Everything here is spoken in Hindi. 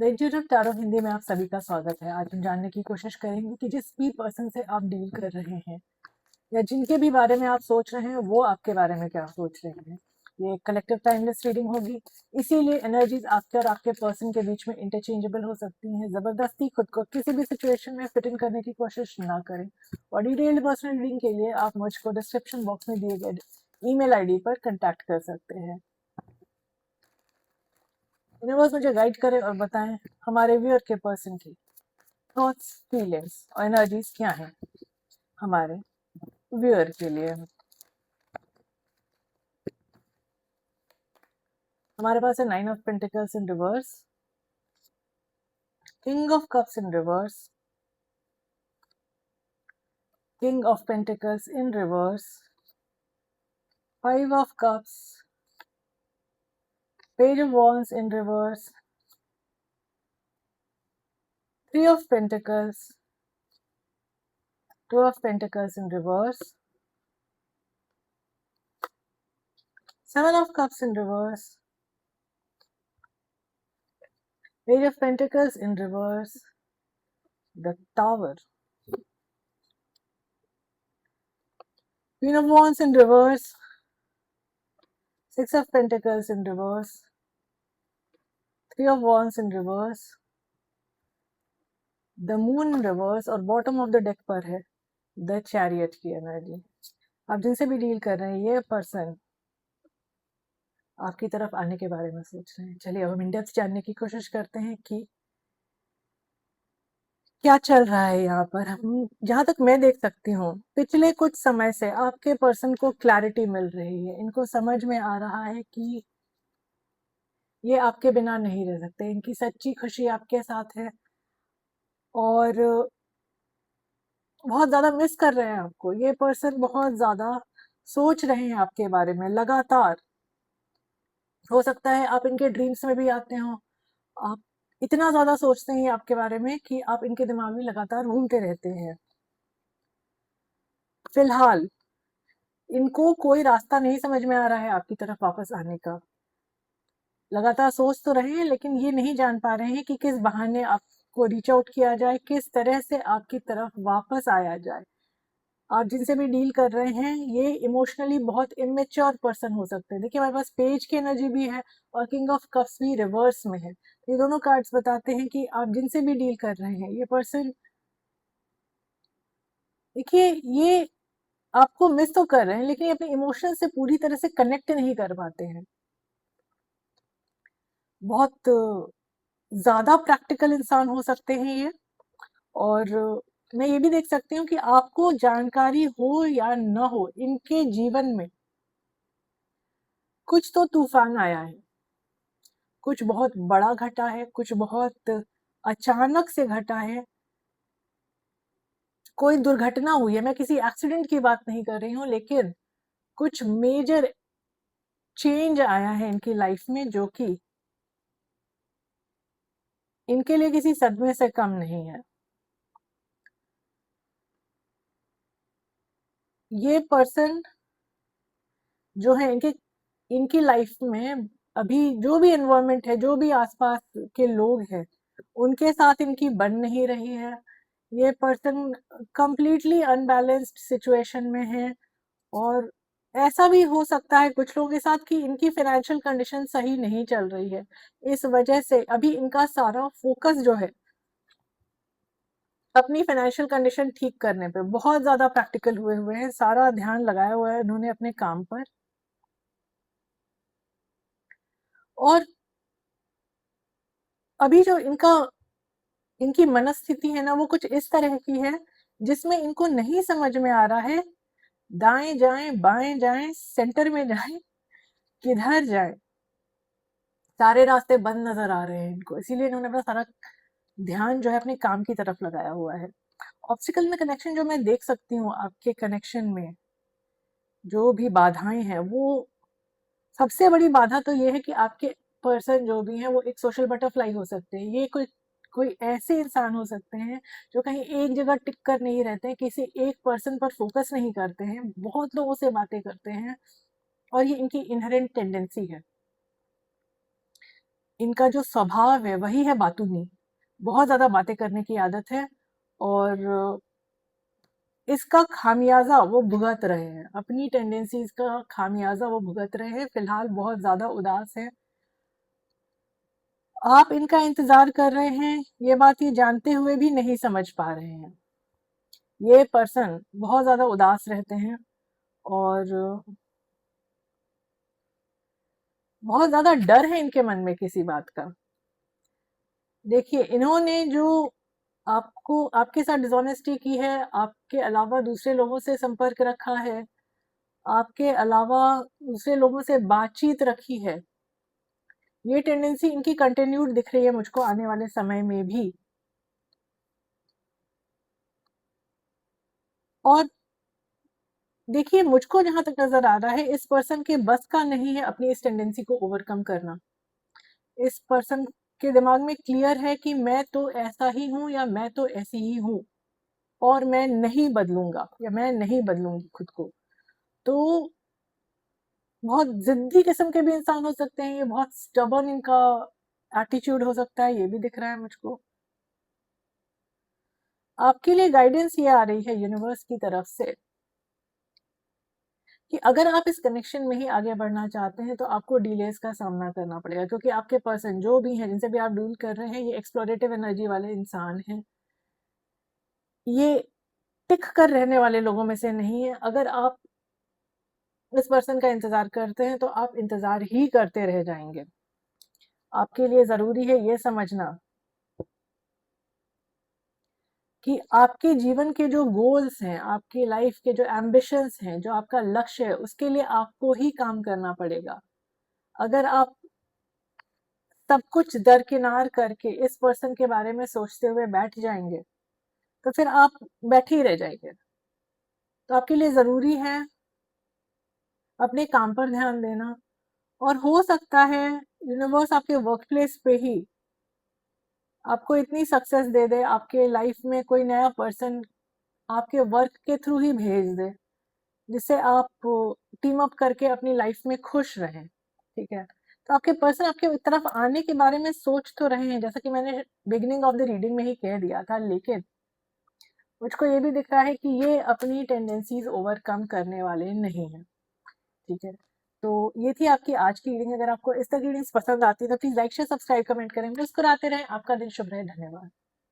द इंट्यूटिव टैरो हिंदी में आप सभी का स्वागत है। आज हम जानने की कोशिश करेंगे कि जिस भी पर्सन से आप डील कर रहे हैं या जिनके भी बारे में आप सोच रहे हैं वो आपके बारे में क्या सोच रहे हैं। ये कलेक्टिव टाइमलेस रीडिंग होगी, इसीलिए एनर्जीज आपके और आपके पर्सन के बीच में इंटरचेंजेबल हो सकती हैं। जबरदस्ती खुद को किसी भी सिचुएशन में फिट इन करने की कोशिश ना करें। और डिटेल्ड पर्सनल रीडिंग के लिए आप मुझको डिस्क्रिप्शन बॉक्स में दिए गए ईमेल आईडी पर कांटेक्ट कर सकते हैं। यूनिवर्स मुझे गाइड करें और बताएं हमारे व्यूअर के पर्सन की थॉट्स, फीलिंग्स और एनर्जीज क्या हैं हमारे व्यूअर के लिए। हमारे पास है 9 of pentacles in reverse, king of cups in reverse, king of pentacles in reverse, 5 of cups, page of wands in reverse, 3 of pentacles, 2 of pentacles in reverse, 7 of cups in reverse, page of pentacles in reverse, the tower, Queen of Wands in reverse, 6 of Pentacles in reverse, 3 of Wands in reverse, the Moon in reverse और bottom of the deck पर है the Chariot की एनर्जी। आप जिनसे भी डील कर रहे हैं ये पर्सन आपकी तरफ आने के बारे में सोच रहे हैं। चलिए अब हम इन डेप्थ जानने की कोशिश करते हैं कि क्या चल रहा है यहाँ पर। हम जहाँ तक मैं देख सकती हूँ पिछले कुछ समय से आपके पर्सन को क्लैरिटी मिल रही है। इनको समझ में आ रहा है कि ये आपके बिना नहीं रह सकते। इनकी सच्ची खुशी आपके साथ है और बहुत ज़्यादा मिस कर रहे हैं आपको। ये पर्सन बहुत ज़्यादा सोच रहे हैं आपके बारे में लगातार। हो सकता है आप इनके ड्रीम्स में भी आते हो। आप इतना ज़्यादा सोचते हैं आपके बारे में कि आप इनके दिमाग में लगातार घूमते रहते हैं। फिलहाल इनको कोई रास्ता नहीं समझ में आ रहा है आपकी तरफ वापस आने का। लगातार सोच तो रहे हैं लेकिन ये नहीं जान पा रहे हैं कि किस बहाने आपको रीच आउट किया जाए, किस तरह से आपकी तरफ वापस आया जाए। आप जिनसे भी डील कर रहे हैं ये इमोशनली बहुत इमेच्योर पर्सन हो सकते हैं। देखिए हमारे पास पेज की एनर्जी भी है और किंग ऑफ कप्स भी रिवर्स में है। ये दोनों कार्ड्स बताते हैं कि आप जिनसे भी डील कर रहे हैं ये पर्सन, देखिए ये आपको मिस तो कर रहे हैं लेकिन ये अपने इमोशन से पूरी तरह से कनेक्ट नहीं कर पाते हैं। बहुत ज्यादा प्रैक्टिकल इंसान हो सकते हैं ये। और मैं ये भी देख सकती हूँ कि आपको जानकारी हो या न हो इनके जीवन में कुछ तो तूफान आया है, कुछ बहुत बड़ा घटा है, कुछ बहुत अचानक से घटा है। कोई दुर्घटना हुई है, मैं किसी एक्सीडेंट की बात नहीं कर रही हूँ, लेकिन कुछ मेजर चेंज आया है इनकी लाइफ में जो कि इनके लिए किसी सदमे से कम नहीं है। ये पर्सन जो है इनके इनकी लाइफ में अभी जो भी एनवायरनमेंट है, जो भी आसपास के लोग हैं उनके साथ इनकी बन नहीं रही है। ये पर्सन कंप्लीटली अनबैलेंस्ड सिचुएशन में है। और ऐसा भी हो सकता है कुछ लोगों के साथ कि इनकी फाइनेंशियल कंडीशन सही नहीं चल रही है। इस वजह से अभी इनका सारा फोकस जो है अपनी फाइनेंशियल कंडीशन ठीक करने पे बहुत ज्यादा प्रैक्टिकल हुए हुए हैं। सारा ध्यान लगाया हुआ है इन्होंने अपने काम पर। और अभी जो इनकी मनस्थिति है ना वो कुछ इस तरह की है जिसमें इनको नहीं समझ में आ रहा है दाएं जाएं बाएं जाएं सेंटर में जाएं किधर जाएं। सारे रास्ते बंद नजर आ रहे हैं इनको, इसीलिए इन्होंने अपना सारा ध्यान जो है अपने काम की तरफ लगाया हुआ है। ऑब्स्टिकल में कनेक्शन जो मैं देख सकती हूँ आपके कनेक्शन में जो भी बाधाएं हैं, वो सबसे बड़ी बाधा तो ये है कि आपके पर्सन जो भी हैं वो एक सोशल बटरफ्लाई हो सकते हैं। ये कोई कोई ऐसे इंसान हो सकते हैं जो कहीं एक जगह टिक कर नहीं रहते हैं, किसी एक पर्सन पर फोकस नहीं करते हैं, बहुत लोगों से बातें करते हैं और ये इनकी इनहेरेंट टेंडेंसी है। इनका जो स्वभाव है वही है बातूनी। बहुत ज़्यादा बातें करने की आदत है और इसका खामियाज़ा वो भुगत रहे हैं, अपनी टेंडेंसीज़ का खामियाज़ा वो भुगत रहे हैं। फिलहाल बहुत ज़्यादा उदास हैं। आप इनका इंतज़ार कर रहे हैं, ये बात ये जानते हुए भी नहीं समझ पा रहे हैं। ये पर्सन बहुत ज़्यादा उदास रहते हैं और बहुत ज़्यादा डर है इनके मन में किसी बात का। देखिए, इन्होंने जो आपको आपके साथ डिसऑनेस्टी की है, आपके अलावा दूसरे लोगों से संपर्क रखा है, आपके अलावा दूसरे लोगों से बातचीत रखी है, ये टेंडेंसी इनकी कंटिन्यूड दिख रही है मुझको आने वाले समय में भी। और देखिए, मुझको जहाँ तक नज़र आ रहा है, इस पर्सन के बस का नहीं है अपनी इस टेंडेंसी को ओवरकम करना। इस पर्सन के दिमाग में क्लियर है कि मैं तो ऐसा ही हूँ या मैं तो ऐसी ही हूँ और मैं नहीं बदलूँगा या मैं नहीं बदलूँगी खुद को। तो बहुत ज़िद्दी किस्म के भी इंसान हो सकते हैं, ये बहुत स्टबर्न इनका एटीट्यूड हो सकता है, ये भी दिख रहा है मुझको। आपके लिए गाइडेंस ये आ रही है यूनिवर्स की तरफ से कि अगर आप इस कनेक्शन में ही आगे बढ़ना चाहते हैं तो आपको डिलेस का सामना करना पड़ेगा, क्योंकि आपके पर्सन जो भी हैं जिनसे भी आप डील कर रहे हैं, ये एक्सप्लोरेटिव एनर्जी वाले इंसान हैं। ये टिक कर रहने वाले लोगों में से नहीं है। अगर आप इस पर्सन का इंतजार करते हैं तो आप इंतजार ही करते रह जाएंगे। आपके लिए जरूरी है ये समझना कि आपके जीवन के जो गोल्स हैं, आपकी लाइफ के जो एम्बिशंस हैं, जो आपका लक्ष्य है, उसके लिए आपको ही काम करना पड़ेगा। अगर आप सब कुछ दरकिनार करके इस पर्सन के बारे में सोचते हुए बैठ जाएंगे तो फिर आप बैठे ही रह जाएंगे। तो आपके लिए जरूरी है अपने काम पर ध्यान देना। और हो सकता है यूनिवर्स आपके वर्क प्लेस पे ही आपको इतनी सक्सेस दे दे, आपके लाइफ में कोई नया पर्सन आपके वर्क के थ्रू ही भेज दे, जिससे आप टीम अप करके अपनी लाइफ में खुश रहें। ठीक है, तो आपके पर्सन आपके तरफ आने के बारे में सोच तो रहे हैं, जैसा कि मैंने बिगिनिंग ऑफ द रीडिंग में ही कह दिया था, लेकिन मुझको ये भी दिख रहा है कि ये अपनी टेंडेंसीज ओवरकम करने वाले नहीं हैं। ठीक है, तो ये थी आपकी आज की रीडिंग। अगर आपको इस तरह की रीडिंग्स पसंद आती है तो please like share subscribe comment करें, मुस्कुराते रहें। आपका दिन शुभ रहे। धन्यवाद।